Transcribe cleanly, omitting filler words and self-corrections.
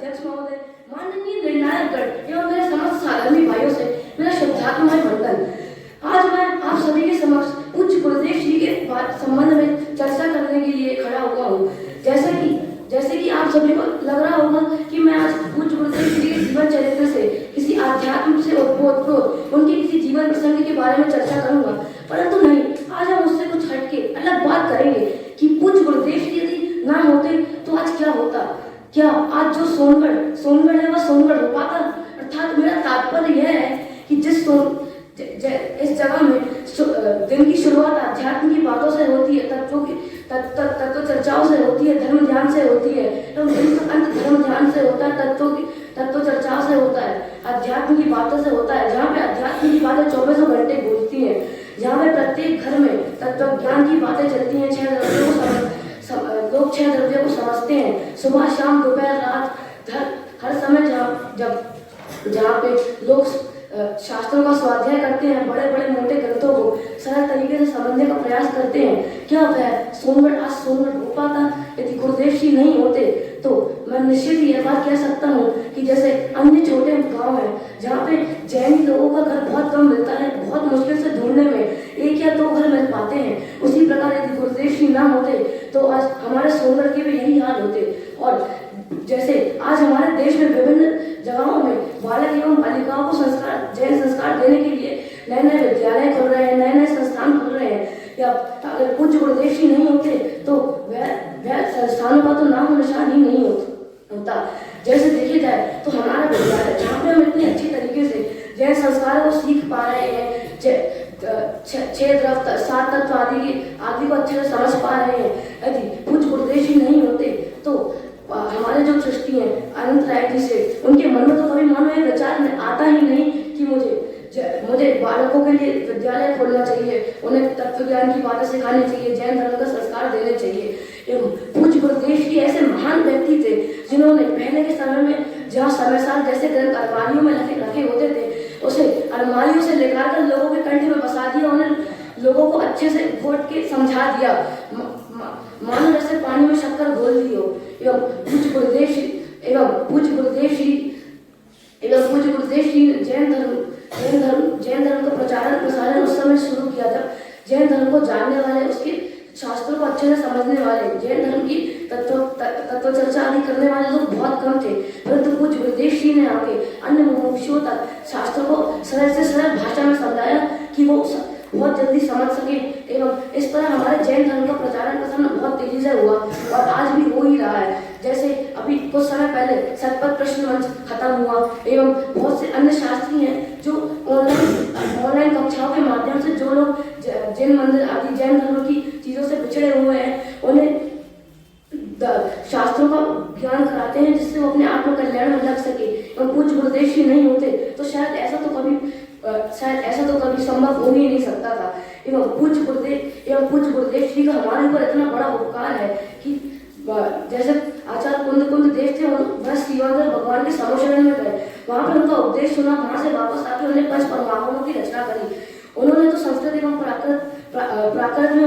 अध्यक्ष महोदय, माननीय निर्णायकगण एवं मेरे समस्त साधर्मी भाइयों से मेरा श्रद्धात्मक वंदन। आज मैं आप सभी के समक्ष पूज्य गुरुदेव श्री के संबंध में चर्चा करने के लिए खड़ा हुआ हूँ। जैसे कि आप सभी को लग रहा होगा कि मैं आज पूज्य गुरुदेव श्री के जीवन चरित्र से, किसी आध्यात्म से ओतप्रोत उनके किसी जीवन प्रसंग के बारे में चर्चा करूंगा, परंतु नहीं, आज हम उससे कुछ हटके अलग बात करेंगे कि पूज्य गुरुदेव श्री यदि ना होते तो आज क्या होता। क्या आज जो सोनगढ़ है वह सोनगढ़ हो पाता? अर्थात मेरा तात्पर्य यह है कि इस जगह में दिन की शुरुआत अध्यात्म की बातों से होती है, तत्व चर्चाओं से होती है, धर्म ध्यान से होती है, तो दिन का अंत धर्म ध्यान से होता है, तत्व चर्चाओं से होता है, अध्यात्म की बातों से होता है, जहाँ पे अध्यात्म की बातें 24 घंटे गूंजती हैं, जहाँ पे प्रत्येक घर में तत्व ज्ञान की बातें चलती हैं। 6 द्रव्यों को लोग 6 द्रव्यों को समझते हैं, सुबह शाम दोपहर रात हर समय जहाँ पे लोग शास्त्रों का स्वाध्याय करते हैं, बड़े बड़े मोटे ग्रंथों को सरल तरीके से समझने का प्रयास करते हैं। क्या वह सोनगढ़ हो पाता यदि गुरुदेव श्री नहीं होते? तो मैं निश्चित ही यह बात कह सकता हूँ कि जैसे अन्य छोटे गांव हैं जहाँ पे जैन लोगों का घर बहुत कम मिलता है, बहुत मुश्किल से ढूंढने में 1 या 2 घर मिल पाते हैं, उसी प्रकार यदि गुरुदेव श्री ना होते तो आज हमारे सोनगढ़ के भी यही हाल होते। और जैसे आज हमारे देश में विभिन्न जगहों में बालक एवं बालिकाओं को जैन संस्कार देने के लिए नए नए विद्यालय खुल रहे हैं, नए नए संस्थान खुल रहे हैं। या अगर पूज्य गुरुदेव श्री नहीं होते तो वह संस्थानों का तो नाम निशान ही नहीं होता। जैसे देखिए जाए तो हमारा विद्यालय जहाँ पे हम इतनी अच्छी तरीके से जैन संस्कारों को सीख पा रहे हैं, 6 द्रव्य 7 तत्व आदि को अच्छे से समझ पा रहे हैं, यदि पूज्य गुरुदेव श्री नहीं होते तो हमारे जो सृष्टि है अनंत राय जी से, उनके मन में तो कभी मन में विचार आता ही नहीं कि मुझे बालकों के लिए विद्यालय खोलना चाहिए, उन्हें तत्व ज्ञान की बातें सिखानी चाहिए, जैन धर्म का संस्कार देने चाहिए। एवं पूज्य गुरुदेव श्री ऐसे महान व्यक्ति थे जिन्होंने पहले के समय में जहाँ समय जैसे ग्रंथ अलमारियों में रखे होते थे, उसे अलमारियों से लेकर कर लोगों के कंठ में बसा दिया, उन्हें लोगों को अच्छे से घोट के समझा दिया, मानो जैसे पानी में शक्कर घोल दी हो। एवं पूज्य गुरुदेव श्री जैन धर्म का प्रसारण उस समय शुरू किया, जब जैन धर्म को जानने वाले, उसके शास्त्रों को अच्छे से समझने वाले, जैन धर्म की तत्व चर्चा आदि करने वाले लोग बहुत कम थे, परंतु पूज्य गुरुदेव श्री ने आके अन्य मुमुक्षुओं तक शास्त्रों को सरल से सरल भाषा में समझाया कि वो बहुत जल्दी समझ सके। एवं इस तरह हमारे जैन धर्म का प्रसारण बहुत तेजी से हुआ और आज भी हो ही रहा है। जैसे अभी कुछ समय पहले सतपथ प्रश्न मंच खत्म हुआ एवं बहुत से अन्य शास्त्री हैं जो ऑनलाइन कक्षाओं के माध्यम से जो लोग जैन मंदिर आदि जैन धर्म की चीजों से पिछड़े हुए हैं, उन्हें शास्त्रों का ज्ञान कराते हैं जिससे वो अपने आत्म कल्याण में लग सके। एवं पूज्य गुरुदेव श्री नहीं होते तो शायद ऐसा तो कभी संभव हो ही नहीं सकता था। एवं पूज्य गुरुदेव श्री का हमारे ऊपर इतना बड़ा उपकार है कि जैसे आचार्य कुंद देव थे, वह श्रीवादर भगवान के समोशरण में गए, वहां पर उनका उपदेश सुना, वहां से वापस आकर उन्हें 5 परमाणुओं की रचना करी। उन्होंने तो संस्कृत एवं प्राकृत में